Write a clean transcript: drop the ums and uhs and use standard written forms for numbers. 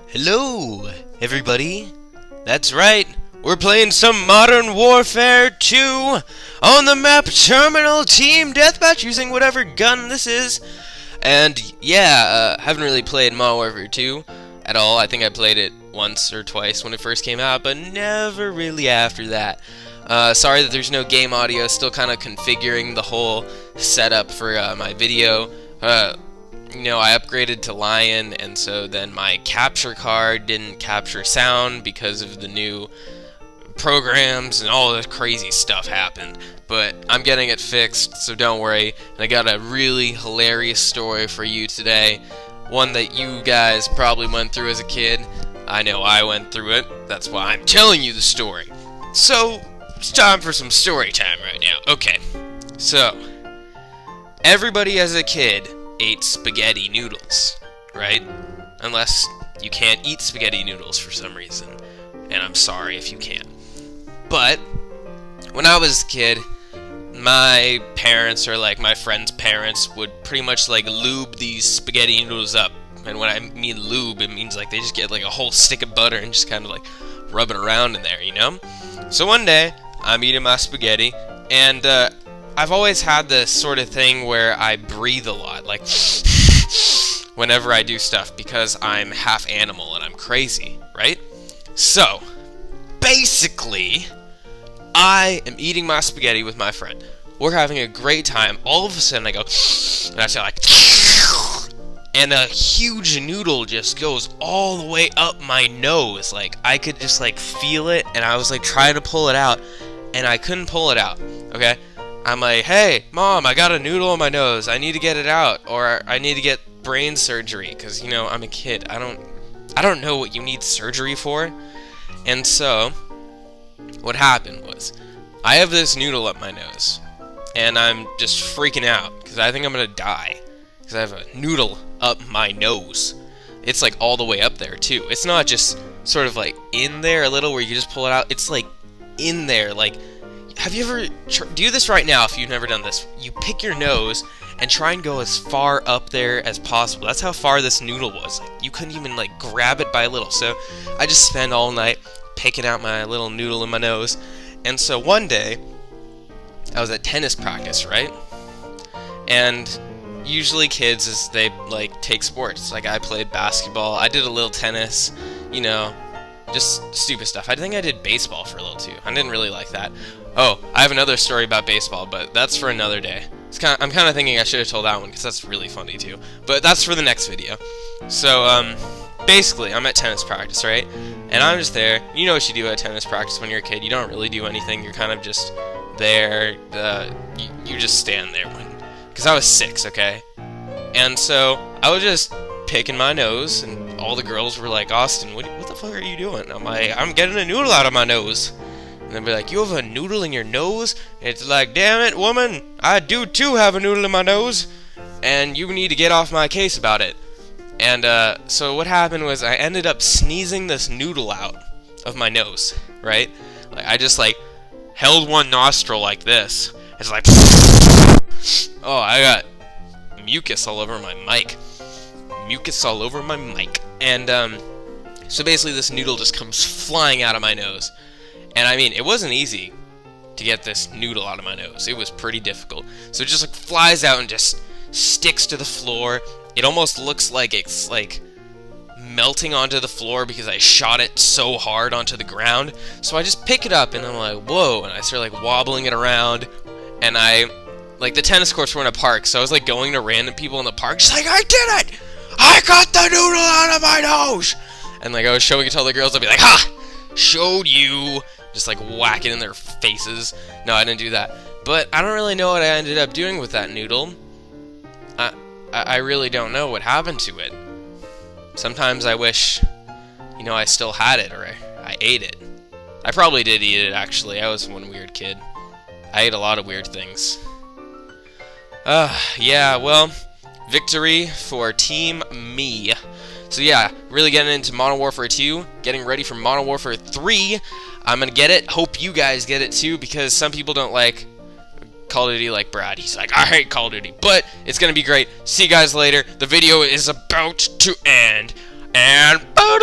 Hello, everybody. That's right, we're playing some Modern Warfare 2 on the map Terminal Team Deathmatch using whatever gun this is. And yeah, haven't really played Modern Warfare 2 at all. I think I played it once or twice when it first came out, but never really after that. Sorry that there's no game audio, still kind of configuring the whole setup for my video. You know, I upgraded to Lion, and so then my capture card didn't capture sound because of the new programs, and all this crazy stuff happened. But I'm getting it fixed, so don't worry. And I got a really hilarious story for you today. One that you guys probably went through as a kid. I know I went through it. That's why I'm telling you the story. So, it's time for some story time right now. Okay, so everybody as a kid ate spaghetti noodles, right? Unless you can't eat spaghetti noodles for some reason, and I'm sorry if you can. But when I was a kid, my parents, or like my friends' parents, would pretty much like lube these spaghetti noodles up. And when I mean lube, it means like they just get like a whole stick of butter and just kind of like rub it around in there, you know? So one day, I'm eating my spaghetti, and I've always had this sort of thing where I breathe a lot, like whenever I do stuff, because I'm half animal and I'm crazy, right? So, basically, I am eating my spaghetti with my friend. We're having a great time. All of a sudden I go, and I say like, and a huge noodle just goes all the way up my nose. Like, I could just like feel it, and I was like trying to pull it out, and I couldn't pull it out, okay? I'm like, hey, Mom, I got a noodle in my nose. I need to get it out, or I need to get brain surgery, because, you know, I'm a kid. I don't know what you need surgery for. And so, what happened was, I have this noodle up my nose, and I'm just freaking out, because I think I'm going to die, because I have a noodle up my nose. It's, like, all the way up there, too. It's not just sort of, like, in there a little where you just pull it out. It's, like, in there, like, have you ever, do this right now if you've never done this. You pick your nose and try and go as far up there as possible. That's how far this noodle was. Like, you couldn't even like grab it by a little. So I just spend all night picking out my little noodle in my nose. And so one day, I was at tennis practice, right? And usually kids, as they like take sports. Like, I played basketball, I did a little tennis, you know, just stupid stuff. I think I did baseball for a little too. I didn't really like that. Oh, I have another story about baseball, but that's for another day. I'm kind of thinking I should have told that one, because that's really funny too. But that's for the next video. So, basically, I'm at tennis practice, right? And I'm just there. You know what you do at tennis practice when you're a kid. You don't really do anything. You're kind of just there. You just stand there. Because I was 6, okay? And so, I was just picking my nose, and all the girls were like, Austin, what the fuck are you doing? I'm like, I'm getting a noodle out of my nose. And they'll be like, you have a noodle in your nose? It's like, damn it, woman, I do too have a noodle in my nose, and you need to get off my case about it. And so what happened was I ended up sneezing this noodle out of my nose, right? Like, I just like held one nostril like this. It's like, oh, I got mucus all over my mic. Mucus all over my mic. And so basically this noodle just comes flying out of my nose. And I mean, it wasn't easy to get this noodle out of my nose. It was pretty difficult. So it just like flies out and just sticks to the floor. It almost looks like it's like melting onto the floor because I shot it so hard onto the ground. So I just pick it up and I'm like, whoa, and I start like wobbling it around. And like the tennis courts were in a park, so I was like going to random people in the park, just like, I did it! I got the noodle out of my nose! And like I was showing it to all the girls, I'd be like, ha! Showed you! Just like whack it in their faces. No, I didn't do that. But I don't really know what I ended up doing with that noodle. I really don't know what happened to it. Sometimes I wish, you know, I still had it, or I ate it. I probably did eat it, actually. I was one weird kid. I ate a lot of weird things. Yeah, well, victory for Team Me. So yeah, really getting into Modern Warfare 2, getting ready for Modern Warfare 3. I'm gonna get it. Hope you guys get it too, because some people don't like Call of Duty like Brad. He's like, I hate Call of Duty, but it's gonna be great. See you guys later. The video is about to end, and boom!